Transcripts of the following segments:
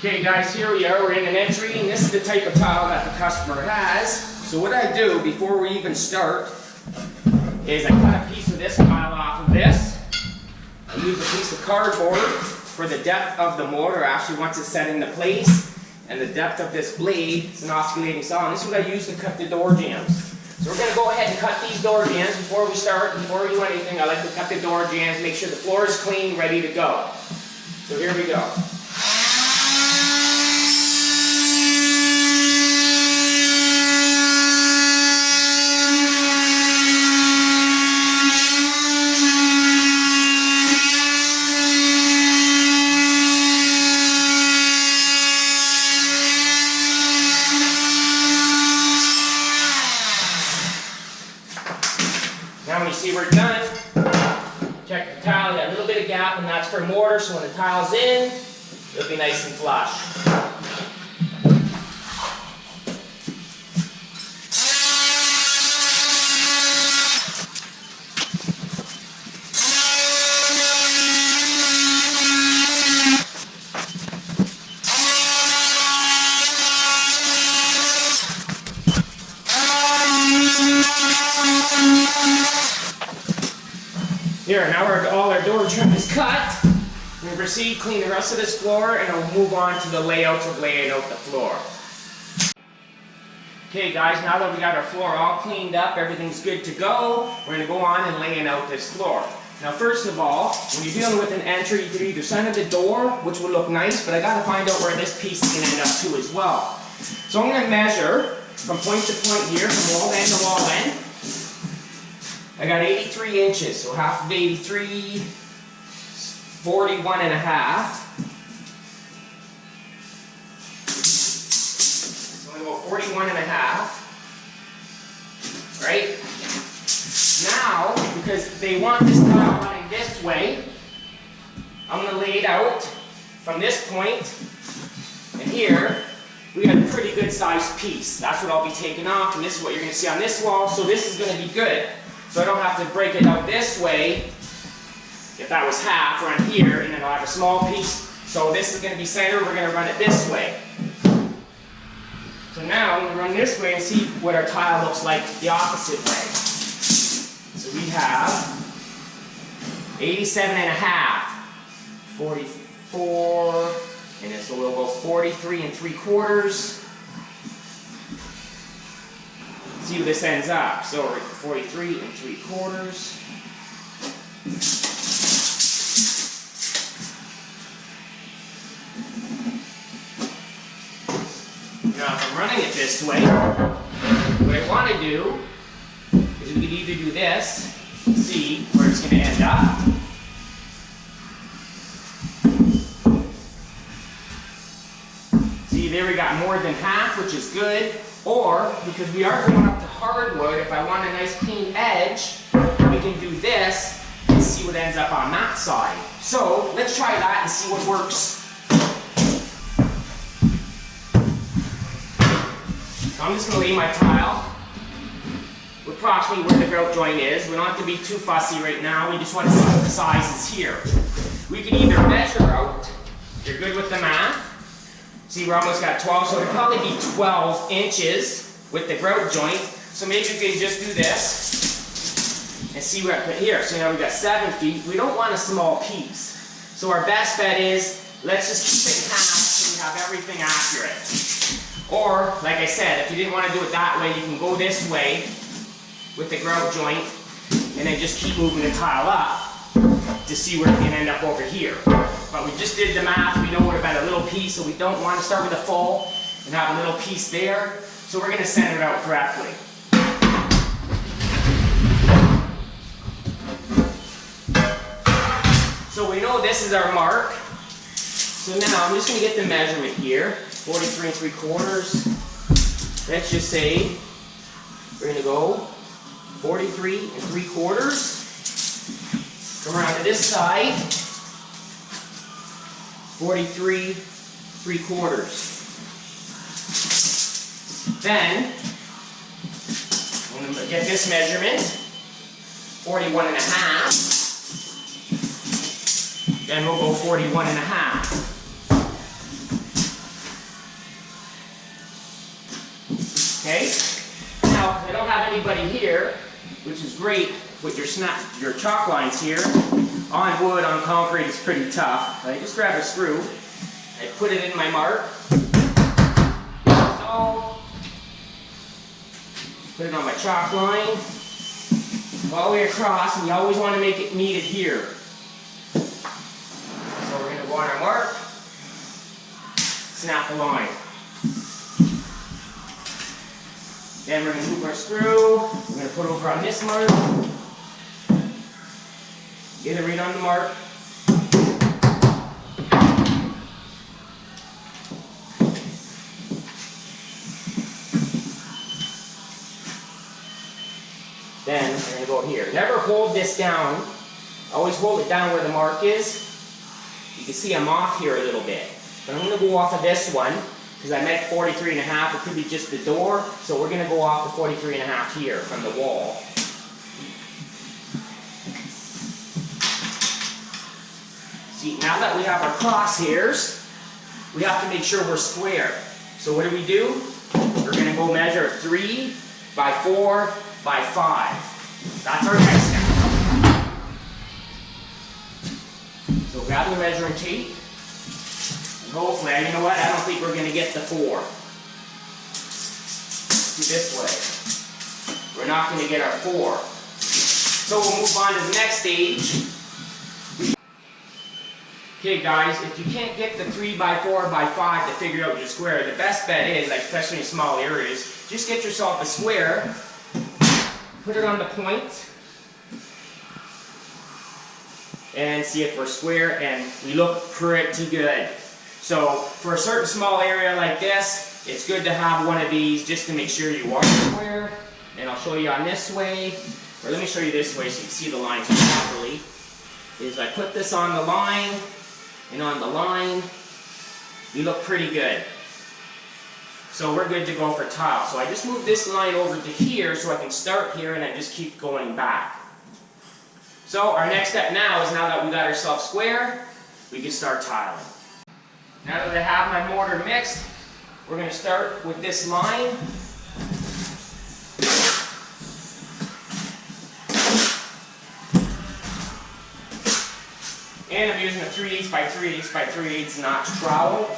Okay guys, here we are, we're in an entry, and this is the type of tile that the customer has. So what I do before we even start is I cut a piece of this tile off of this. I use a piece of cardboard for the depth of the motor, actually once it's set into place, and the depth of this blade. It's an oscillating saw, and this is what I use to cut the door jambs. So we're going to go ahead and cut these door jambs before we start. Before we do anything, I like to cut the door jambs, make sure the floor is clean, ready to go. So here we go. Now when you see we're done, check the tile, you got a little bit of gap, and that's for mortar, so when the tile's in, it'll be nice and flush. Here, now all our door trim is cut. We'll proceed, clean the rest of this floor, and we'll move on to the layouts of laying out the floor. Okay guys, now that we got our floor all cleaned up, everything's good to go, we're going to go on and laying out this floor. Now first of all, when you're dealing with an entry, you can either center the door, which will look nice, but I got to find out where this piece is going to end up too as well. So I'm going to measure from point to point here, from wall end to wall end. I got 83 inches, so half of 83, 41 and a half. So I'm going to go 41 and a half. Right? Now, because they want this tile running this way, I'm going to lay it out from this point and here. We got a pretty good sized piece. That's what I'll be taking off, and this is what you're going to see on this wall, so this is going to be good. So I don't have to break it out this way, if that was half, run here, and then I'll have a small piece. So this is going to be center, we're going to run it this way. So now I'm going to run this way and see what our tile looks like the opposite way. So we have 87 and a half, 44, and then so we'll go 43 and 3/4. See where this ends up. So 43 and 3/4. Now if I'm running it this way, what I want to do is we could either do this, see where it's going to end up. See, there we got more than half, which is good. Or, because we are going up to hardwood, if I want a nice clean edge, we can do this and see what ends up on that side. So, let's try that and see what works. So I'm just going to lay my tile approximately where the grout joint is. We don't have to be too fussy right now, we just want to see what the size is here. We can either measure out, if you're good with the math. See, we're almost got 12, so it'll probably be 12 inches with the grout joint. So maybe you can just do this and see what I put here. So now we've got 7 feet. We don't want a small piece. So our best bet is, let's just keep it in half so we have everything accurate. Or, like I said, if you didn't want to do it that way, you can go this way with the grout joint and then just keep moving the tile up to see where it can end up over here. But we just did the math, we know what about a little piece, so we don't want to start with a full and have a little piece there. So we're going to center it out correctly. So we know this is our mark. So now I'm just going to get the measurement here, 43 and 3/4. Let's just say we're going to go 43 and 3/4. Come around to this side, 43 3/4. Then, I'm going to get this measurement, 41 and a half. Then we'll go 41 and a half. which is great with your chalk lines here. On wood, on concrete, it's pretty tough. I just grab a screw, I put it in my mark. So, put it on my chalk line, all the way across, and you always want to make it meet it here. So we're going to go on our mark, snap the line. Then we're going to move our screw, we're going to put it over on this mark, get it right on the mark. Then we're going to go here. Never hold this down. Always hold it down where the mark is. You can see I'm off here a little bit. But I'm going to go off of this one because I meant 43 1/2. It could be just the door. So we're going to go off the 43 1/2 here from the wall. See, now that we have our crosshairs, we have to make sure we're square. So what do? We're going to go measure 3 by 4 by 5. That's our next step. So grab the measuring tape. And hopefully, you know what? I don't think we're going to get the 4. Do this way. We're not going to get our 4. So we'll move on to the next stage. Okay guys, if you can't get the 3 by 4 by 5 to figure out your square, the best bet is, like especially in small areas, just get yourself a square, put it on the point, and see if we're square, and we look pretty good. So for a certain small area like this, it's good to have one of these just to make sure you are square. And I'll show you on this way, or let me show you this way so you can see the lines properly. Is I put this on the line, and on the line, we look pretty good. So we're good to go for tile. So I just move this line over to here so I can start here and I just keep going back. So our next step now is, now that we got ourselves square, we can start tiling. Now that I have my mortar mixed, we're going to start with this line. And I'm using a 3/8 by 3/8 by 3/8 notch trowel.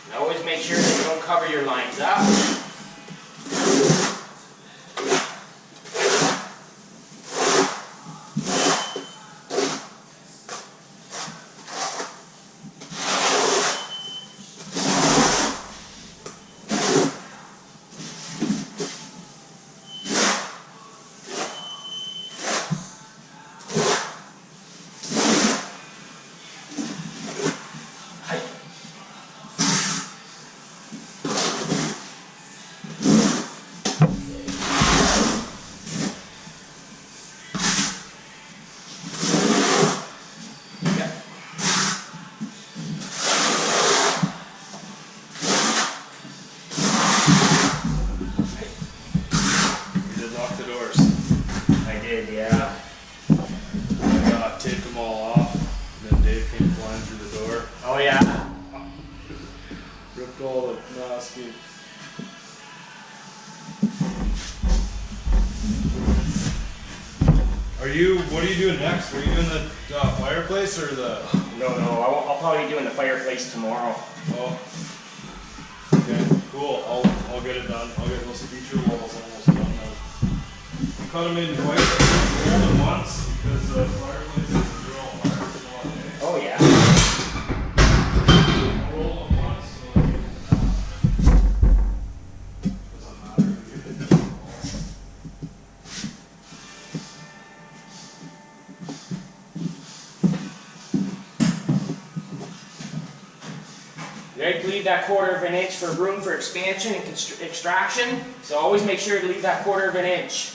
And always make sure that you don't cover your lines up. Oh yeah. Ripped all the masking. What are you doing next? Are you doing the fireplace or the? No, I'll probably be doing the fireplace tomorrow. Oh. Okay, cool. I'll get it done. I'll get those feature walls almost done now. Cut them in twice, roll them once because the fireplace is real hard. Oh yeah. Roll them once. So doesn't matter. You like to leave that 1/4 inch for room for expansion and extraction. So always make sure to leave that 1/4 inch.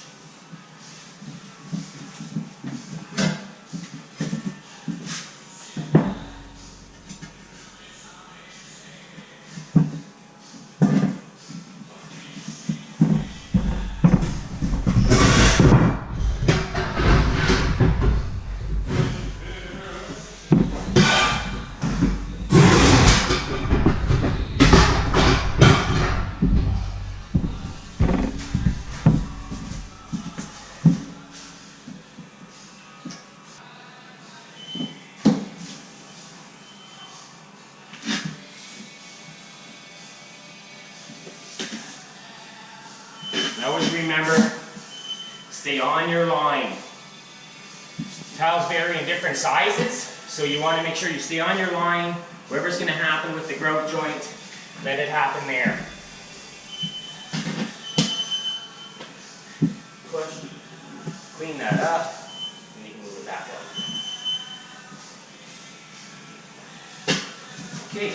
Always remember, stay on your line. Tiles vary in different sizes, so you want to make sure you stay on your line. Whatever's going to happen with the grout joint, let it happen there. Push, clean that up, and you can move it back out. Okay.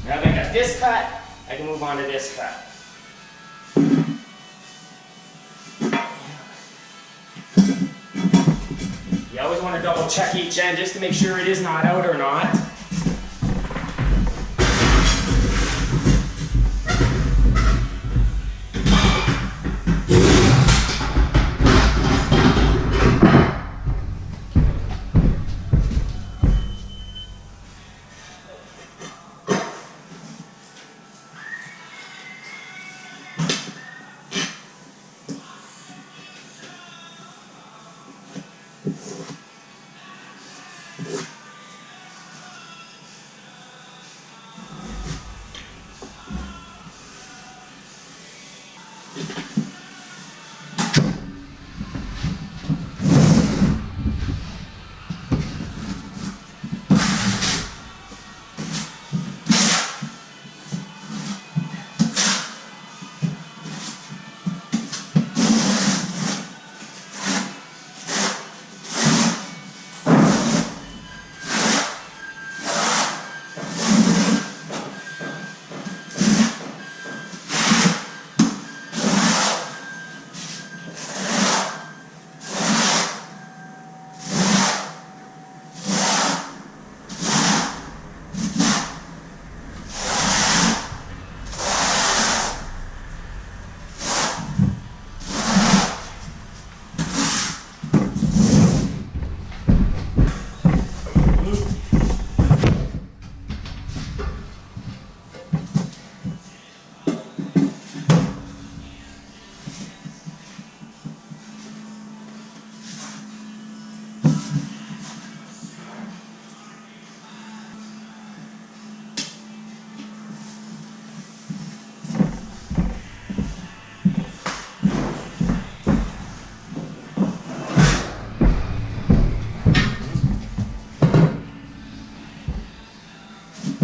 Now that I got this cut, I can move on to this cut. You always want to double check each end just to make sure it is not out or not.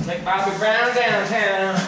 Like Bobby Brown downtown.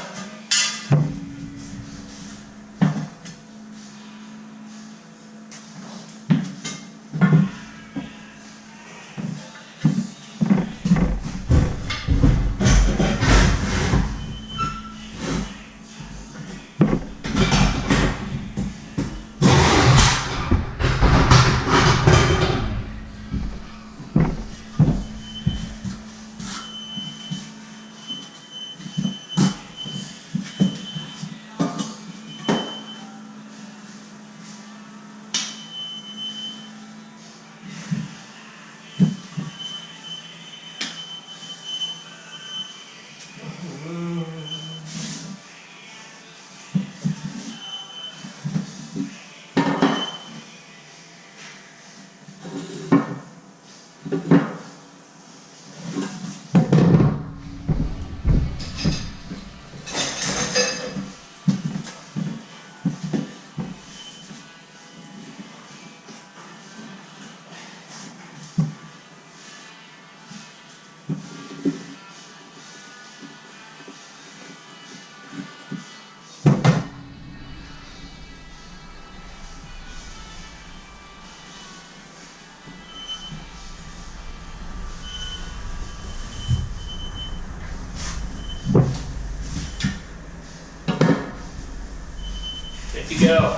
Good to go.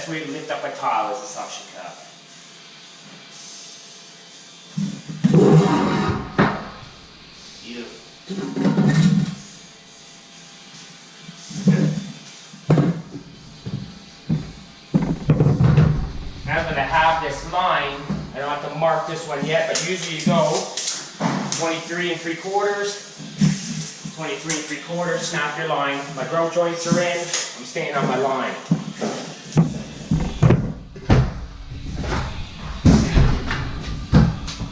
best way to lift up a tile is a suction cup. Beautiful. Now that I have this line, I don't have to mark this one yet, but usually you go 23 3/4, 23 3/4, snap your line. My grout joints are in, I'm staying on my line.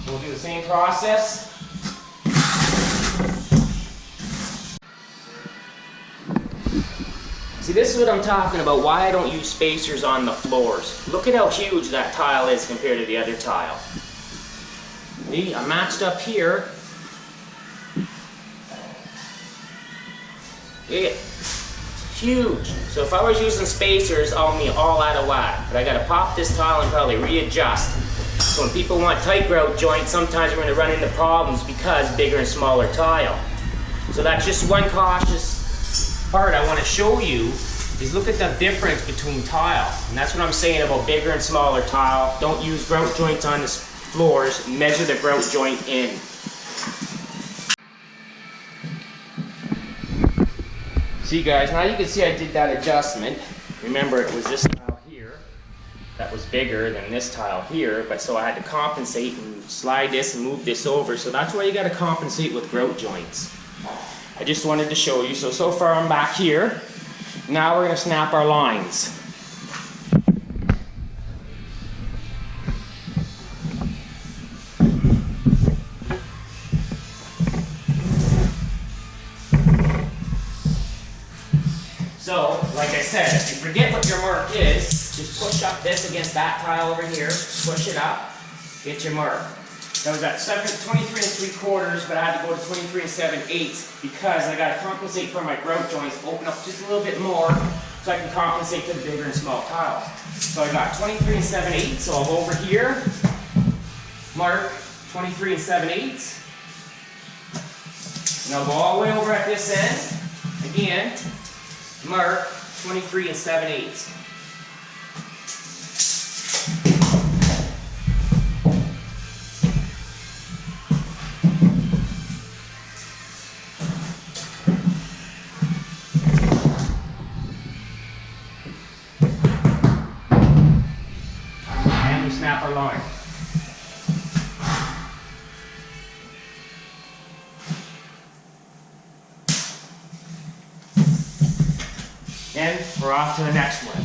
So we'll do the same process. See, this is what I'm talking about, why I don't use spacers on the floors. Look at how huge that tile is compared to the other tile. See, I'm matched up here. Yeah, huge. So if I was using spacers, I'll be all out of whack. But I gotta pop this tile and probably readjust. So when people want tight grout joints, sometimes we're gonna run into problems because bigger and smaller tile. So that's just one cautious part I want to show you, is look at the difference between tile. And that's what I'm saying about bigger and smaller tile. Don't use grout joints on the floors, measure the grout joint in. See guys, now you can see I did that adjustment. Remember, it was this tile here that was bigger than this tile here, but so I had to compensate and slide this and move this over. So that's why you got to compensate with grout joints. I just wanted to show you. So far I'm back here. Now we're going to snap our lines. So, like I said, if you forget what your mark is, just push up this against that tile over here, push it up, get your mark. That was at 23 3/4, but I had to go to 23 7/8 because I got to compensate for my grout joints, open up just a little bit more so I can compensate for the bigger and small tile. So I got 23 7/8, so I'll go over here, mark 23 7/8, and I'll go all the way over at this end, again, mark 23 7/8. And we snap our line. Then we're off to the next one.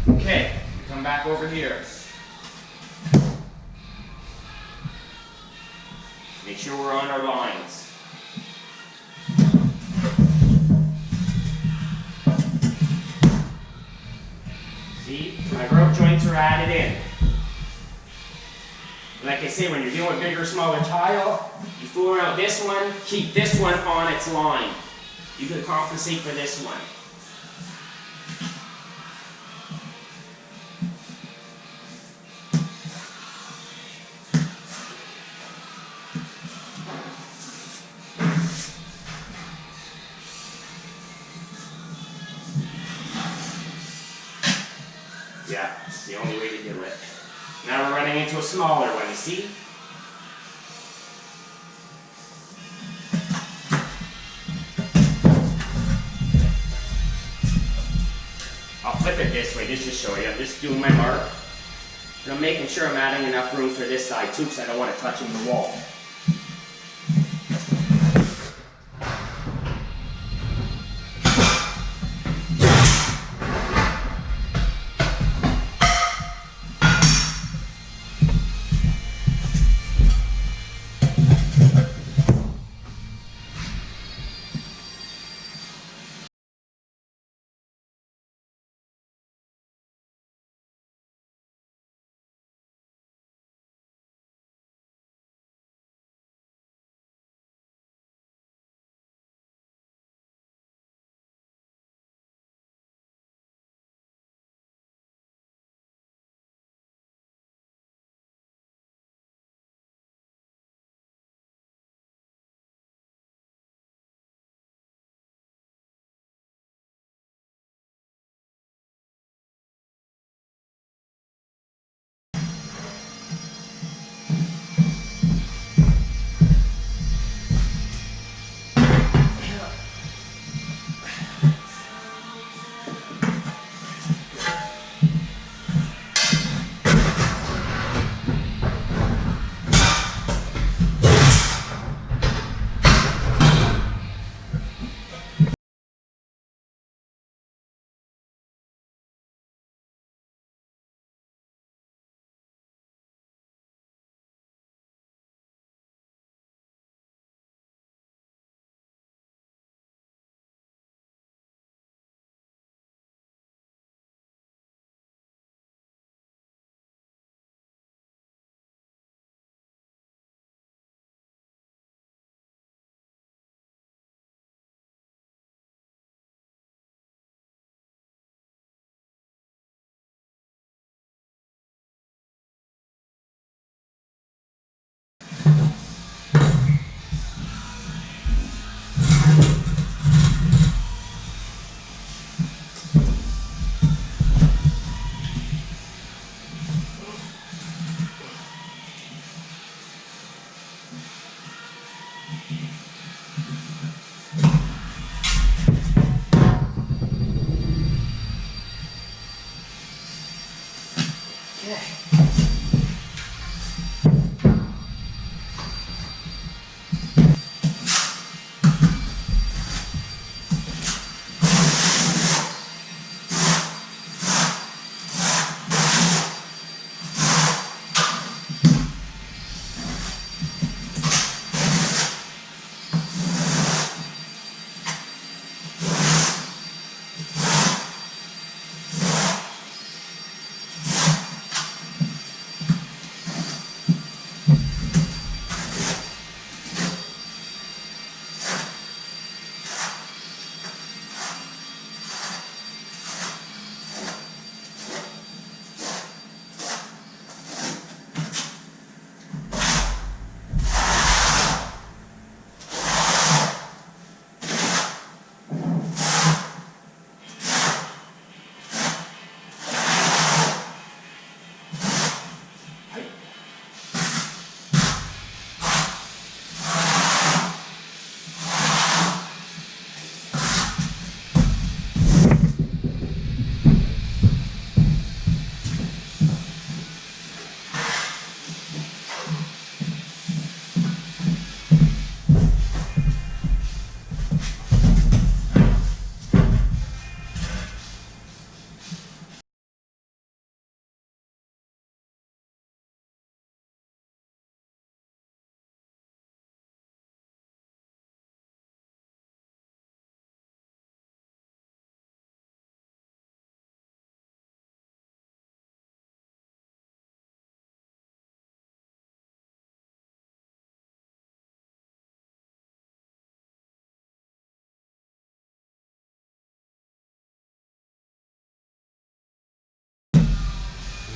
Okay, come back over here. Make sure we're on our lines. See, my grout joints are added in. Like I say, when you're dealing with bigger or smaller tile, you fool around with this one, keep this one on its line. You can compensate for this one. Yeah, it's the only way to do it. Now we're running into a smaller one, you see? I'll flip it this way, just to show you. I'm just doing my mark. And I'm making sure I'm adding enough room for this side too, because I don't want it touching the wall.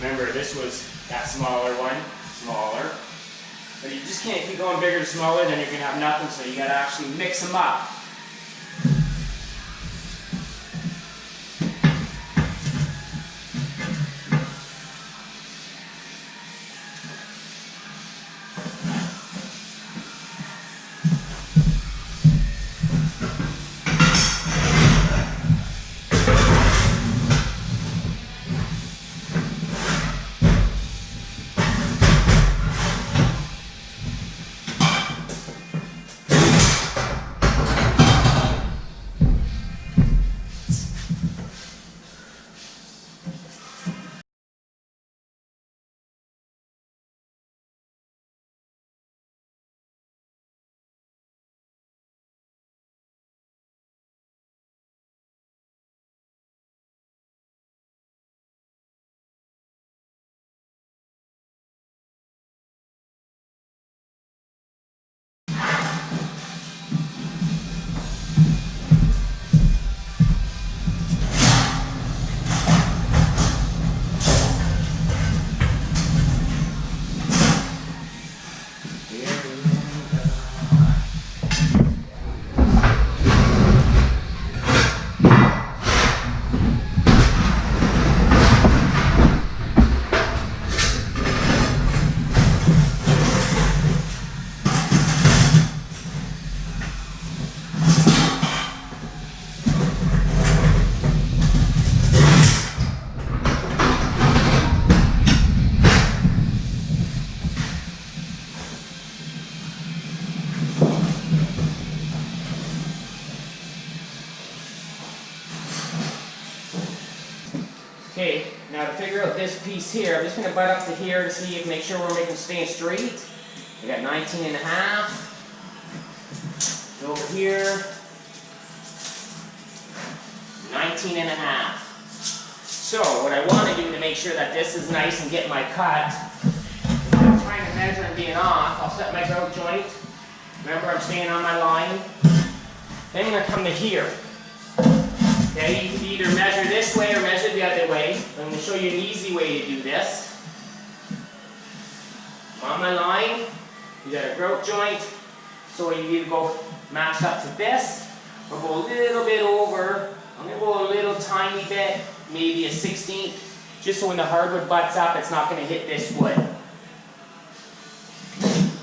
Remember, this was that smaller one, smaller. But you just can't keep going bigger and smaller, then you're gonna have nothing, so you gotta actually mix them up. Okay, now to figure out this piece here, I'm just going to butt up to here to see if make sure we're making staying straight. We got 19 and a half. Go over here. 19 and a half. So what I want to do to make sure that this is nice and get my cut, if I'm trying to measure and being off, I'll set my grout joint. Remember, I'm staying on my line. Then I'm going to come to here. Okay, you can either measure this way or measure the other way. I'm going to show you an easy way to do this. I'm on my line, you got a grout joint, so you either go match up to this, or go a little bit over. I'm going to go a little tiny bit, maybe a 16th, just so when the hardwood butts up, it's not going to hit this wood.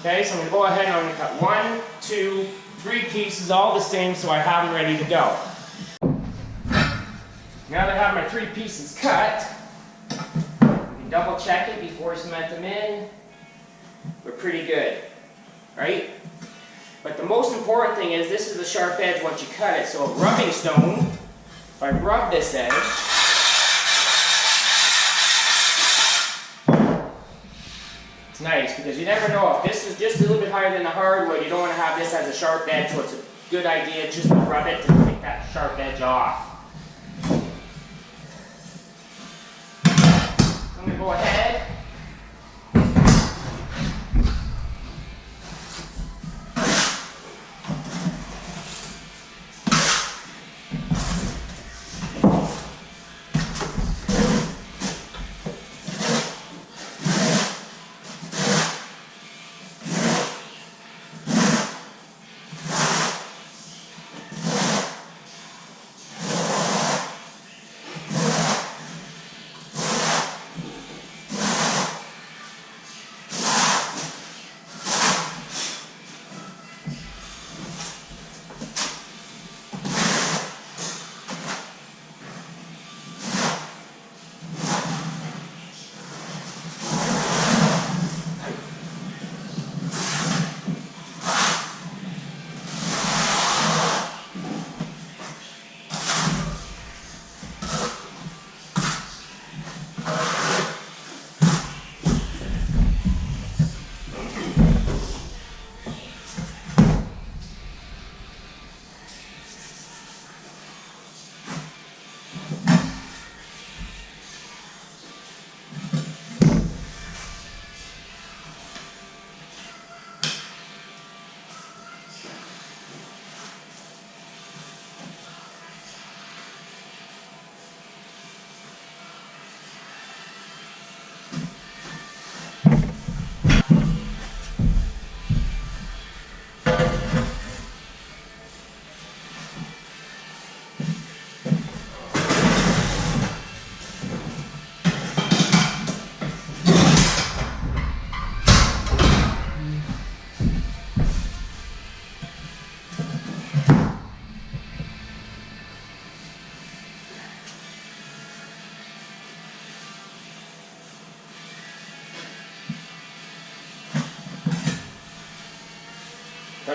Okay, so I'm going to go ahead and I'm going to cut 1, 2, 3 pieces, all the same, so I have them ready to go. Now that I have my 3 pieces cut, you can double check it before you cement them in. We're pretty good, right? But the most important thing is this is the sharp edge once you cut it. So a rubbing stone, if I rub this edge, it's nice because you never know if this is just a little bit higher than the hardwood, you don't want to have this as a sharp edge, so it's a good idea just to rub it to take that sharp edge off. I'm going to go ahead.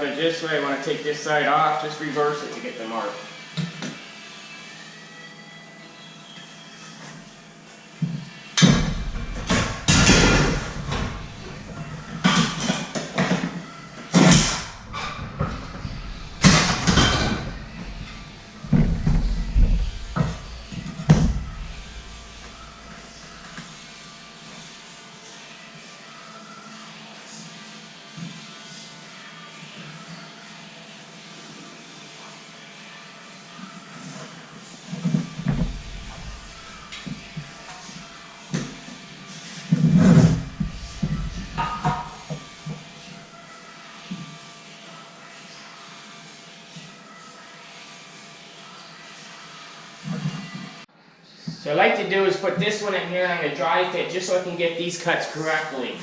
Cut it this way. I want to take this side off, just reverse it to get the mark. So what I like to do is put this one in here and I'm going to dry fit just so I can get these cuts correctly.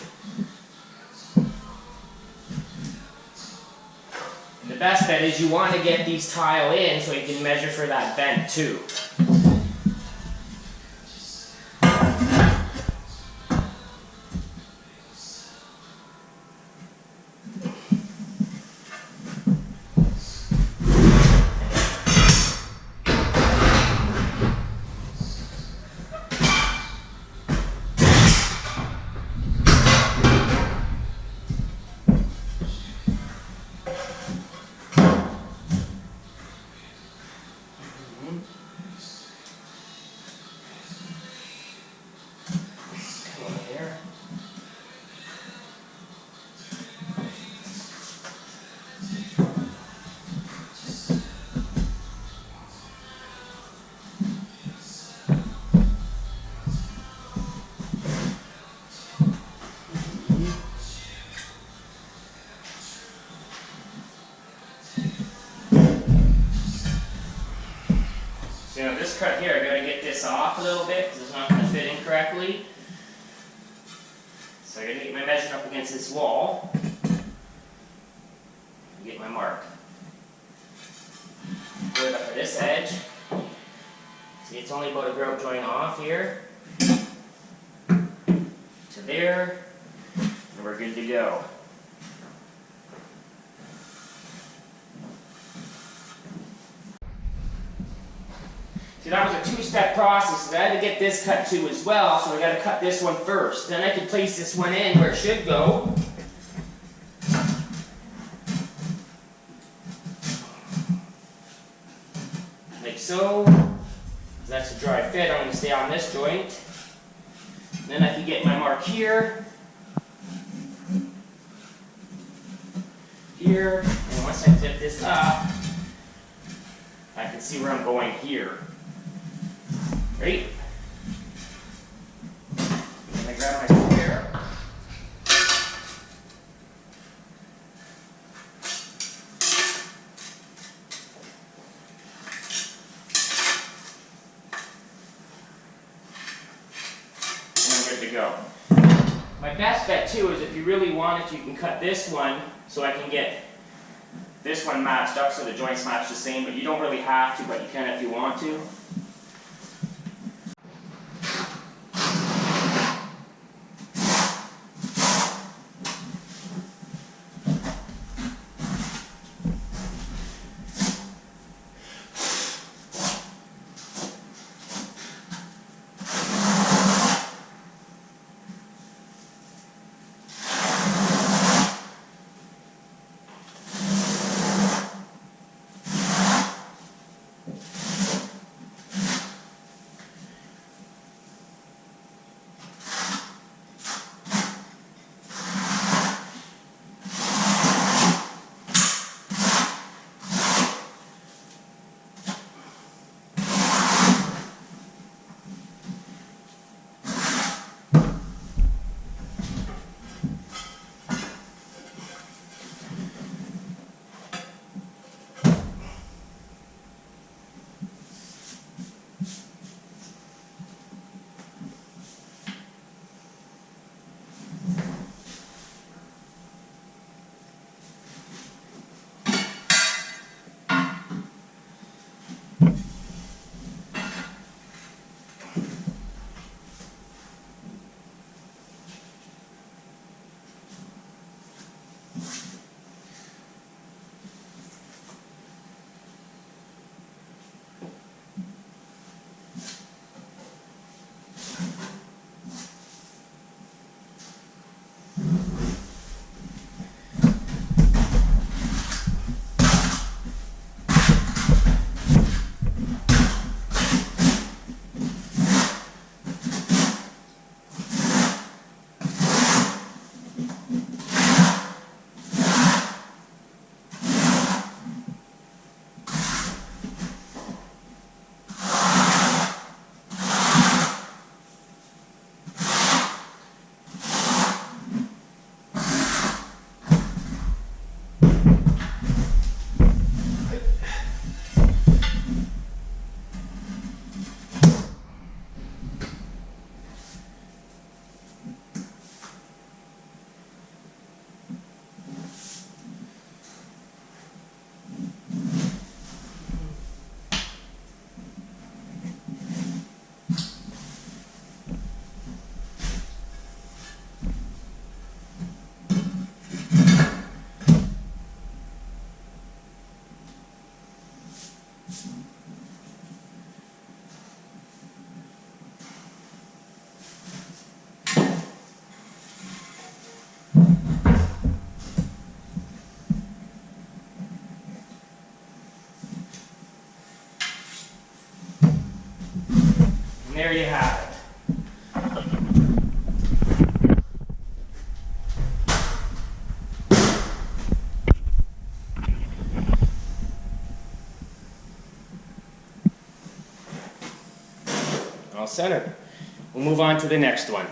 And the best bet is you want to get these tile in so you can measure for that vent too. So now this cut here, I gotta get this off a little bit because it's not gonna fit in correctly. So I gotta get my measure up against this wall and get my mark. Put it up to this edge. See, it's only about a grout joint off here to there, and we're good to go. See, that was a two-step process, and I had to get this cut too as well, so I got to cut this one first. Then I can place this one in where it should go. Like so. That's a dry fit. I'm going to stay on this joint. Then I can get my mark here. Here. And once I flip this up, I can see where I'm going here. Right? And I grab my square. And I'm good to go. My best bet too is if you really want it, you can cut this one so I can get this one matched up so the joints match the same, but you don't really have to, but you can if you want to. there you have it. All centered. We'll move on to the next one.